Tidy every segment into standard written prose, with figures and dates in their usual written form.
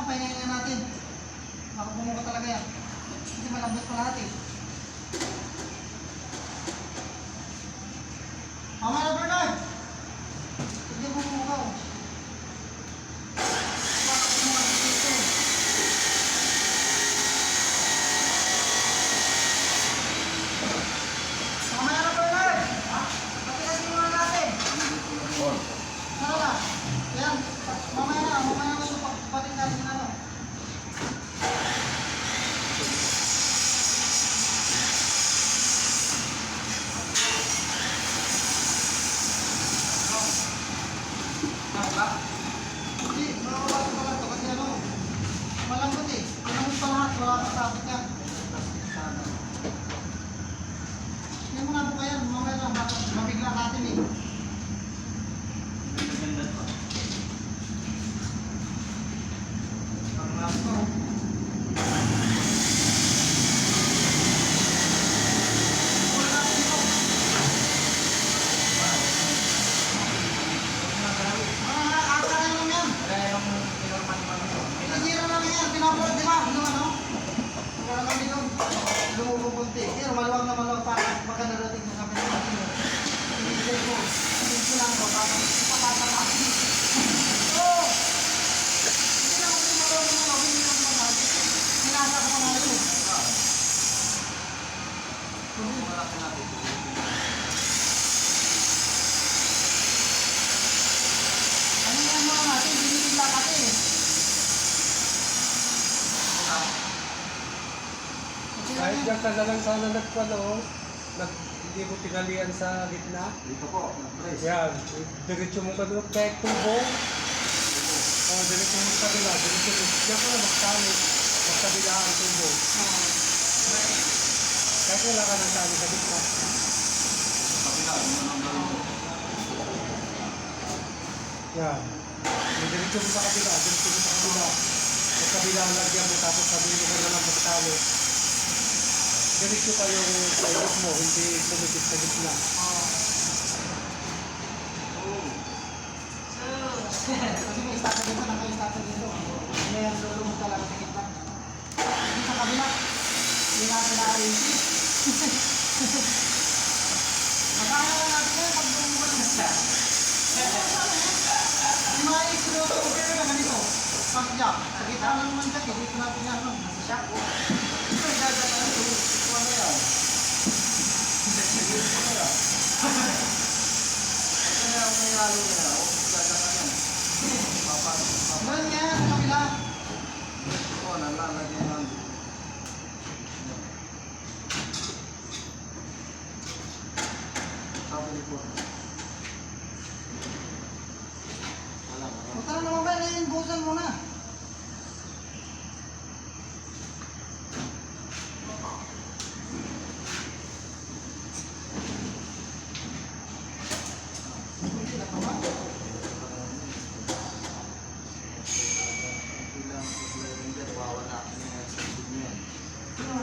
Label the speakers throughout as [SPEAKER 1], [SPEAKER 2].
[SPEAKER 1] pahingahin natin. Makabungo ka talaga yan. Hindi malambot pa lahat eh. Mama na Bernard! Hindi mo bumukaw. Mamaya na Bernard! Patigasin muna natin. Saan na? Yan. Mamaya na ito patin natin na ano. Hindi, makakabasa pa lang ito kasi ano, malambot eh. Malambot pa lahat, wala kang tapit yan. Hindi mo na po kayan, mamaya lang, baka mabigla natin eh. Ang lakas pero maluwag na maluwag para magkandarating sa kami ng matino. Hindi ko lang ko para ipapatapos. Oo! Hindi lang ako maluwag na maluwag. Hindi lang maluwag. Hinasa ko pa nga ito. Malaki natin. Ano yan mga natin? Binibigla kasi.
[SPEAKER 2] Kahit yan ka na lang sana nagpano, hindi mo tinalian sa gitna.
[SPEAKER 1] Dito po, nag-press.
[SPEAKER 2] Yan, diretso mo ka doon, kahit tubo. Diretso mo sa kabila, diretso mo. Diyan ka na magtali, magkabila ang tubo. Kahit wala ka ng tali sa gitna. Yan, diretso mo sa kabila, diretso mo sa kabila. Magkabila ang lagyan mo, tapos sabihin mo ka na lang magtali. Diretso pa yung pilot mo, hindi pumikit sa gitna.
[SPEAKER 1] Kasi may start dito, naka-start dito. May ang lulunod talaga sa gitna. Hindi sa kabila. Hindi natin na-arrange. Magkano lang natin yan pag bumubad na siya. Yung mga isinod ko pero na ganito. Pag jack, sa gitna lang naman jack, dito natin yan. Nasa shock ko. Ito yung jack na ito. Ito ano yan? Kaya ako may halo niya. Meron nga, sa kabila. Oo, nalalagyan lang. Sabi ko. Huwag ka na naman ba, na-imbusan mo na.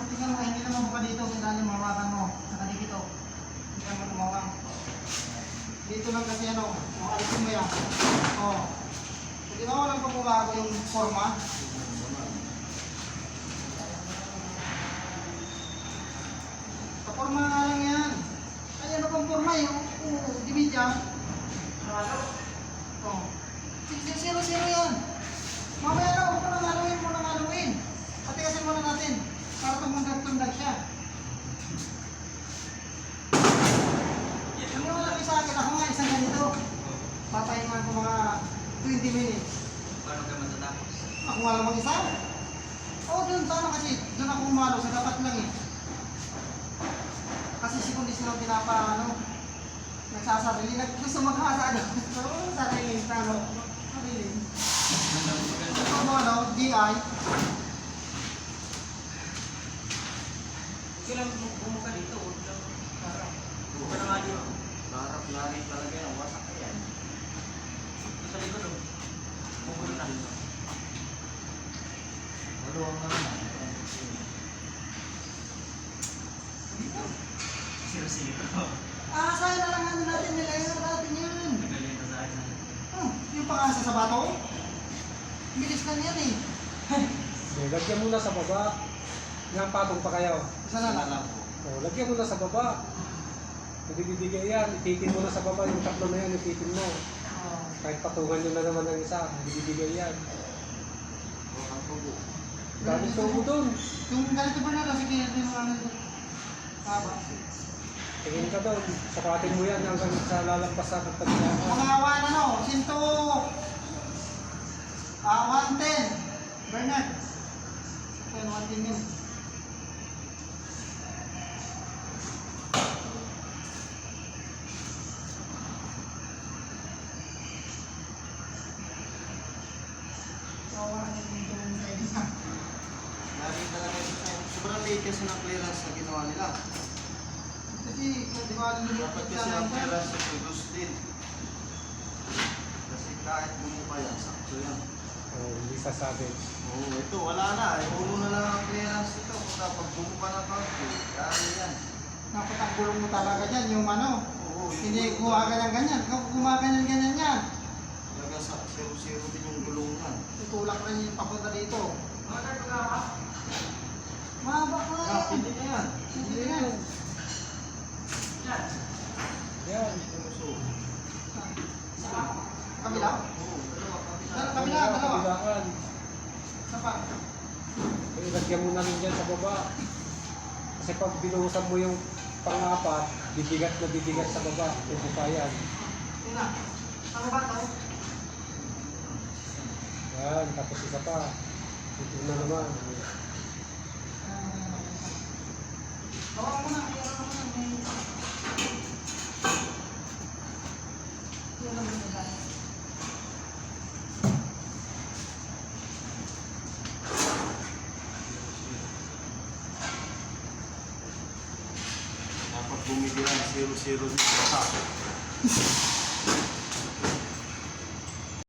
[SPEAKER 1] Tingnan mo, hindi naman pa dito, ilalim mawakan mo, saka dito. Hindi naman lumawang. Dito lang kasi ano, alisin mo yan. Oo. Hindi ba walang pagbabago yung forma? Sa forma nga lang yan. Ay ano pang forma yung dimidya. Oo. 600 yan. Mamaya na, huwag mo nang haluin. Patigasin muna natin. Para tumundag-tundag siya. Yung malaki sa akin, ako nga isang ganito. Papahingan ko mga 20 minutes.
[SPEAKER 3] Paano ka matatapos?
[SPEAKER 1] Ako nga lang mag-isa. Oo, doon sana kasi. Doon ako umalo sa dapat lang eh. Kasi si kondisyon ang nagsasarili. Gusto mag-asa. Oo, sarili. Sarili. Ano, GI.
[SPEAKER 3] Kailan bumuka dito? Huwag lang harap. Buka na nga dito. Harap lari talaga yan. Wasak ka yan. Ito sa likod o. Bumuka na. Maluwang na naman. Zero.
[SPEAKER 1] Sayang na lang ano natin. Nilayer natin yan.
[SPEAKER 3] Nagaling ka sa akin.
[SPEAKER 1] Yung pangasa sa bato. Bilis na yan eh.
[SPEAKER 2] Okay, lagyan mo na sa baba. Nga patong pa kayo.
[SPEAKER 1] Isa na lang.
[SPEAKER 2] O, lagyan mo na sa baba. Hindi bibigay yan. Ipitin mo na sa baba. Yung tatlo na yan, ipitin mo. Kahit patungan nyo na naman ng isa, hindi bibigay yan. Gamit ko mo dun.
[SPEAKER 1] Yung ganito ba na, sige, yung ano doon. Haba.
[SPEAKER 2] Tingin ka doon. Sakatin mo yan hanggang sa lalampas sa pagpagdaan.
[SPEAKER 1] Mga one, ano, sinto, 110. Bernard. Yan, 110 yun.
[SPEAKER 3] Lagi talaga ito. Sobrang late kasi ng clearance na ginawa nila.
[SPEAKER 1] Kasi, di ba, ano
[SPEAKER 3] Dapat kasi ang clearance sa Tugus din. Kasi kahit bumuka yan, sakto yan.
[SPEAKER 2] Hindi sasabi.
[SPEAKER 3] Oo, ito wala na. Ulo na lang ang clearance ito. Kapag bumuka ng kante, kaya yan.
[SPEAKER 1] Dapat ang gulong mo talaga dyan, yung ano.
[SPEAKER 3] Oo, yung
[SPEAKER 1] Hindi
[SPEAKER 3] gulong.
[SPEAKER 1] gumaganyan ganyan. Kapag gumaganyan ganyan yan,
[SPEAKER 3] Talaga sa 0-0 din yung gulong yan.
[SPEAKER 1] tutulak rin yung papunta dito. Mahaba ka
[SPEAKER 3] Ah,
[SPEAKER 1] yan.
[SPEAKER 3] pwede na yan.
[SPEAKER 1] Hindi yan.
[SPEAKER 2] Yan.
[SPEAKER 3] So,
[SPEAKER 1] Kabila?
[SPEAKER 3] oo, dalawa, kabila.
[SPEAKER 1] Kabila, dalawa.
[SPEAKER 2] Kabilaan.
[SPEAKER 1] Isa pa.
[SPEAKER 2] Ilagyan mo na rin dyan sa baba. Kasi pag binuhusan mo yung pang-apat, bibigat na bibigat sa baba. Hindi pa yan.
[SPEAKER 1] Yun na. Ano ba ito?
[SPEAKER 2] Yan. Tapos isa pa. Ito na naman.
[SPEAKER 1] Bawa mo na. Bawa mo na. Yan lang muna tayo.
[SPEAKER 3] Dapat bumili yan, 0-0 dito sa